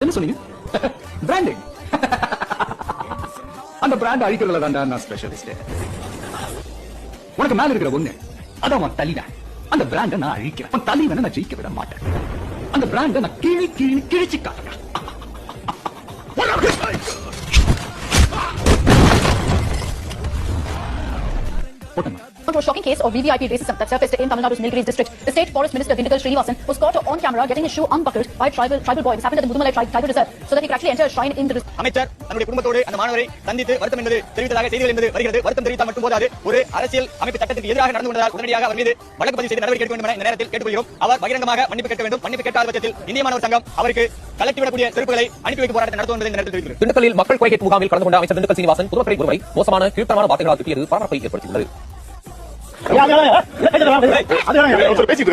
என்ன சொன்னீங்க? பிராண்டிங். அந்த பிராண்ட் அழிக்கிறதுல தான்டா நான் ஸ்பெஷலிஸ்ட். உனக்கு மேல இருக்கிற ஒண்ணு அதான் உன் தலைவன். அந்த பிராண்ட நான் அழிக்கிறேன். உன் தலைவனை நான் ஜெயிக்க விட மாட்டேன். அந்த பிராண்ட நான் கிழிச்சு காட்டுறேன். To a shocking case of VVIP racism that surfaced in Tamil Nadu's Nilgiris district. The state forest minister Dindigul Srinivasan was caught on camera getting his shoe unbuckled by a tribal boy. This happened at the Mudumalai tribal reserve so that he could actually enter a shrine in the அமைச்சர் தன்னுடைய குடும்பத்தோடு அந்த மாணவரை சந்தித்து வருத்தம் என்பது தெரிவித்ததாக செய்திகள் என்பது வருகிறது. வருத்தம் தெரிவித்தால் மட்டும் போதாது, ஒரு அரசியல் அமைப்பு சட்டத்திற்கு எதிராக நடந்து கொண்டதால் உடனடியாக அவர் மீது வழக்கு பதிவு செய்து நடவடிக்கை எடுக்க வேண்டும் என இந்த நேரத்தில் கேட்டுக்கொள்கிறோம். அவர் பகிரங்கமாக மன்னிப்பு கேட்க வேண்டும். மன்னிப்பு கேட்காத பட்சத்தில் இந்திய மாணவர் சங்கம் அவருக்கு கலெக்டிவிடக்கூடிய செருப்புகளை அனுப்பி வைக்கும் போராட்டத்தை நடத்தும் என்பதை இந்த நேரத்தில் தெரிவிக்கிறது. திண்டுக்கல்லில் மக்கள் குறை கேட்பு முகாமில் கலந்து கொண்ட அமைச்சர் திண்டுக்கல் சீனிவாசன் பொதுமக்களை ஒருவரை மோசமான கீழ்த்தரமான வார்த்தைகளால் திட்டியது பரபரப்பை ஏற்படுத்தியுள்ளது. பேசிட்டு